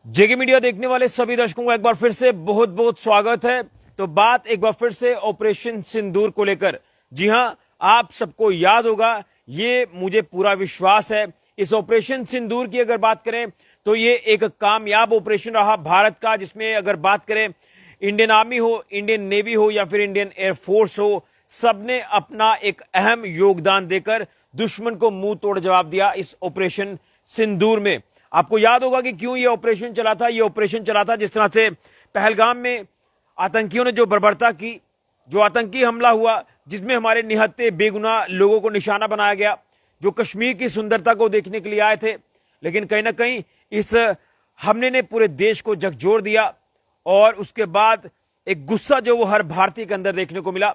जेके media देखने वाले सभी दर्शकों को एक बार फिर से बहुत बहुत स्वागत है। तो बात एक बार फिर से ऑपरेशन सिंदूर को लेकर। जी हां, आप सबको याद होगा, ये मुझे पूरा विश्वास है, इस ऑपरेशन सिंदूर की अगर बात करें तो ये एक कामयाब ऑपरेशन रहा भारत का, जिसमें अगर बात करें इंडियन आर्मी हो, इंडियन नेवी हो या फिर इंडियन एयरफोर्स हो, सबने अपना एक अहम योगदान देकर दुश्मन को मुंह तोड़ जवाब दिया इस ऑपरेशन सिंदूर में। आपको याद होगा कि क्यों यह ऑपरेशन चला था। यह ऑपरेशन चला था जिस तरह से पहलगाम में आतंकियों ने जो बर्बरता की, जो आतंकी हमला हुआ, जिसमें हमारे निहत्थे बेगुनाह लोगों को निशाना बनाया गया, जो कश्मीर की सुंदरता को देखने के लिए आए थे, लेकिन कहीं ना कहीं इस हमले ने पूरे देश को झकझोर दिया। और उसके बाद एक गुस्सा जो वो हर भारतीय के अंदर देखने को मिला,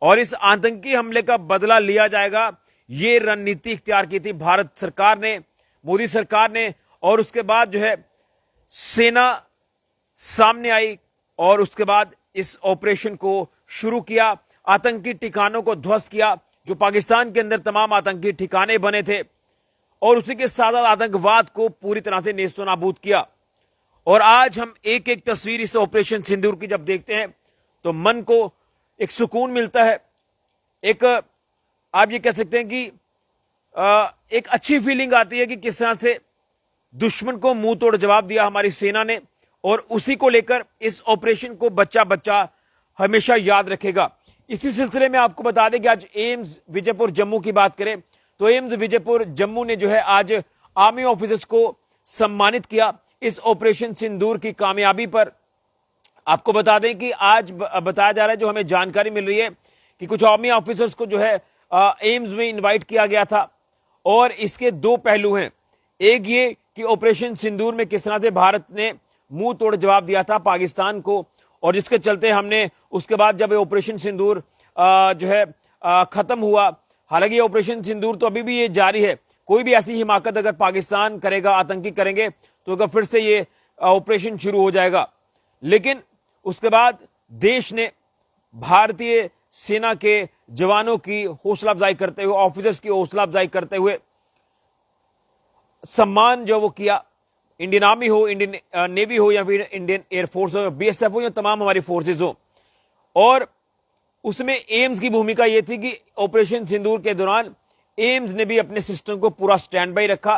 और इस आतंकी हमले का बदला लिया जाएगा, ये रणनीति इख्तियार की थी भारत सरकार ने, मोदी सरकार ने। और उसके बाद जो है सेना सामने आई और उसके बाद इस ऑपरेशन को शुरू किया, आतंकी ठिकानों को ध्वस्त किया, जो पाकिस्तान के अंदर तमाम आतंकी ठिकाने बने थे, और उसी के साथ आतंकवाद को पूरी तरह से नेस्तो नाबूद किया। और आज हम एक एक तस्वीर इस ऑपरेशन सिंदूर की जब देखते हैं तो मन को एक सुकून मिलता है, एक आप ये कह सकते हैं कि एक अच्छी फीलिंग आती है कि किस तरह से दुश्मन को मुंह तोड़ जवाब दिया हमारी सेना ने। और उसी को लेकर इस ऑपरेशन को बच्चा बच्चा हमेशा याद रखेगा। इसी सिलसिले में आपको बता दें कि आज एम्स विजयपुर जम्मू की बात करें तो एम्स विजयपुर जम्मू ने जो है आज आर्मी ऑफिसर्स को सम्मानित किया इस ऑपरेशन सिंदूर की कामयाबी पर। आपको बता दें कि आज बताया जा रहा है, जो हमें जानकारी मिल रही है, कि कुछ आर्मी ऑफिसर्स को जो है एम्स में इनवाइट किया गया था। और इसके दो पहलू हैं, एक ये कि ऑपरेशन सिंदूर में किस तरह से भारत ने मुंह तोड़ जवाब दिया था पाकिस्तान को, और जिसके चलते हमने उसके बाद जब ऑपरेशन सिंदूर जो है खत्म हुआ, हालांकि ऑपरेशन सिंदूर तो अभी भी ये जारी है, कोई भी ऐसी हिमाकत अगर पाकिस्तान करेगा, आतंकी करेंगे, तो अगर फिर से ये ऑपरेशन शुरू हो जाएगा। लेकिन उसके बाद देश ने भारतीय सेना के जवानों की हौसला अफजाई करते हुए, ऑफिसर्स की हौसला अफजाई करते हुए सम्मान जो वो किया। इंडियन आर्मी हो, इंडियन नेवी हो या फिर इंडियन एयरफोर्स हो, बीएसएफ हो, या तमाम हमारी फोर्सेज हो। और उसमें एम्स की भूमिका यह थी कि ऑपरेशन सिंदूर के दौरान एम्स ने भी अपने सिस्टम को पूरा स्टैंड बाई रखा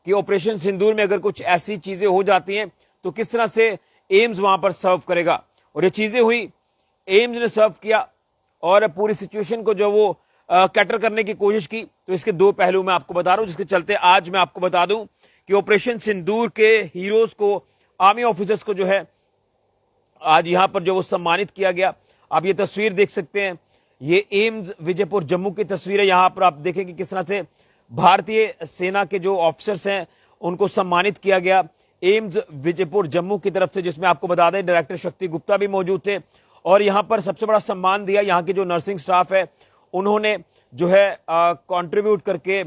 कि ऑपरेशन सिंदूर में अगर कुछ ऐसी चीजें हो जाती हैं तो किस तरह से एम्स वहां पर सर्व करेगा। और ये चीजें हुई, एम्स ने सर्व किया और पूरी सिचुएशन को जो वो कैटर करने की कोशिश की। तो इसके दो पहलू मैं आपको बता रहा हूं, जिसके चलते आज मैं आपको बता दूं कि ऑपरेशन सिंदूर के हीरोज को, आर्मी ऑफिसर्स को जो है आज यहां पर जो वो सम्मानित किया गया। आप ये तस्वीर देख सकते हैं, ये एम्स विजयपुर जम्मू की तस्वीर है। यहां पर आप देखें कि किस तरह से भारतीय सेना के जो ऑफिसर्स हैं उनको सम्मानित किया गया एम्स विजयपुर जम्मू की तरफ से, जिसमें आपको बता दें डायरेक्टर शक्ति गुप्ता भी मौजूद थे। और यहां पर सबसे बड़ा सम्मान दिया यहां की जो नर्सिंग स्टाफ है, उन्होंने जो है कंट्रीब्यूट करके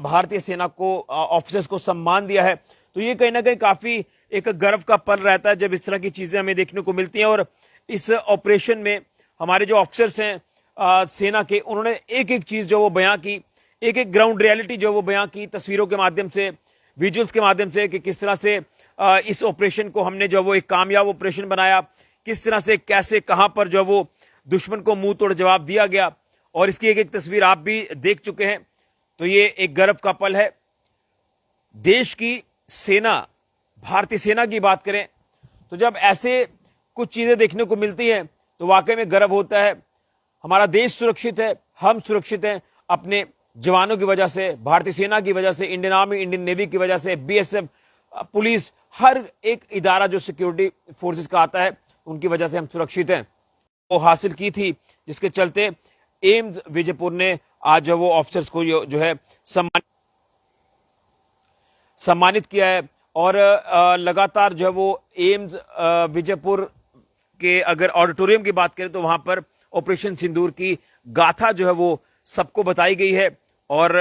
भारतीय सेना को, ऑफिसर्स को सम्मान दिया है। तो ये कहीं ना कहीं काफी एक गर्व का पल रहता है जब इस तरह की चीजें हमें देखने को मिलती हैं। और इस ऑपरेशन में हमारे जो ऑफिसर्स हैं सेना के, उन्होंने एक एक चीज जो वो बयां की, एक एक ग्राउंड रियलिटी जो वो बयां की तस्वीरों के माध्यम से, विजुअल्स के माध्यम से, कि किस तरह से इस ऑपरेशन को हमने जो वो एक कामयाब ऑपरेशन बनाया, किस तरह से, कैसे, कहां पर जो वो दुश्मन को मुंह तोड़ जवाब दिया गया। और इसकी एक एक तस्वीर आप भी देख चुके हैं। तो ये एक गर्व का पल है। देश की सेना, भारतीय सेना की बात करें तो जब ऐसे कुछ चीजें देखने को मिलती हैं तो वाकई में गर्व होता है। हमारा देश सुरक्षित है, हम सुरक्षित हैं अपने जवानों की वजह से, भारतीय सेना की वजह से, इंडियन आर्मी, इंडियन नेवी की वजह से, बीएसएफ, पुलिस, हर एक इदारा जो सिक्योरिटी फोर्सेस का आता है, उनकी वजह से हम सुरक्षित हैं। वो हासिल की थी, जिसके चलते एम्स विजयपुर ने आज जो वो ऑफिसर्स को जो है सम्मानित किया है। और लगातार जो है वो एम्स विजयपुर के अगर ऑडिटोरियम की बात करें तो वहां पर ऑपरेशन सिंदूर की गाथा जो है वो सबको बताई गई है। और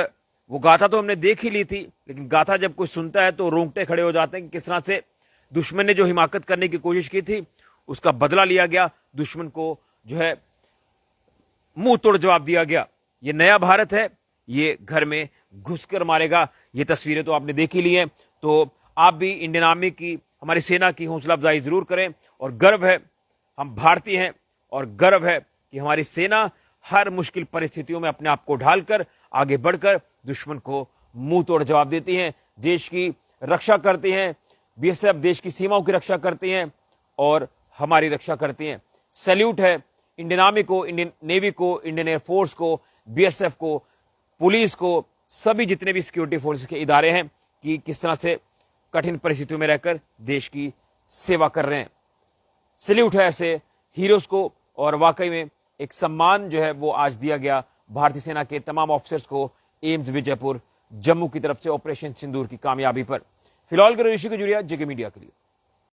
वो गाथा तो हमने देख ही ली थी, लेकिन गाथा जब कोई सुनता है तो रोंगटे खड़े हो जाते हैं कि किस तरह से दुश्मन ने जो हिमाकत करने की कोशिश की थी उसका बदला लिया गया, दुश्मन को जो है मुंह तोड़ जवाब दिया गया। ये नया भारत है, ये घर में घुसकर मारेगा। ये तस्वीरें तो आपने देख ही ली हैं। तो आप भी इंडियन आर्मी की हमारी सेना की हौसला अफजाई जरूर करें। और गर्व है, हम भारतीय हैं और गर्व है कि हमारी सेना हर मुश्किल परिस्थितियों में अपने आप को ढालकर आगे बढ़कर दुश्मन को मुंह तोड़ जवाब देती हैं, देश की रक्षा करती हैं। बीएसएफ देश की सीमाओं की रक्षा करती हैं और हमारी रक्षा करती हैं। सैल्यूट है इंडियन आर्मी को, इंडियन नेवी को, इंडियन एयरफोर्स को, बीएसएफ को, पुलिस को, सभी जितने भी सिक्योरिटी फोर्सेस के इदारे हैं कि किस तरह से कठिन परिस्थितियों में रहकर देश की सेवा कर रहे हैं। सैल्यूट है ऐसे हीरोज को। और वाकई में एक सम्मान जो है वो आज दिया गया भारतीय सेना के तमाम ऑफिसर्स को एम्स विजयपुर जम्मू की तरफ से ऑपरेशन सिंदूर की कामयाबी पर। फिलहाल के ऋषि गुजरिया, जेके मीडिया के लिए।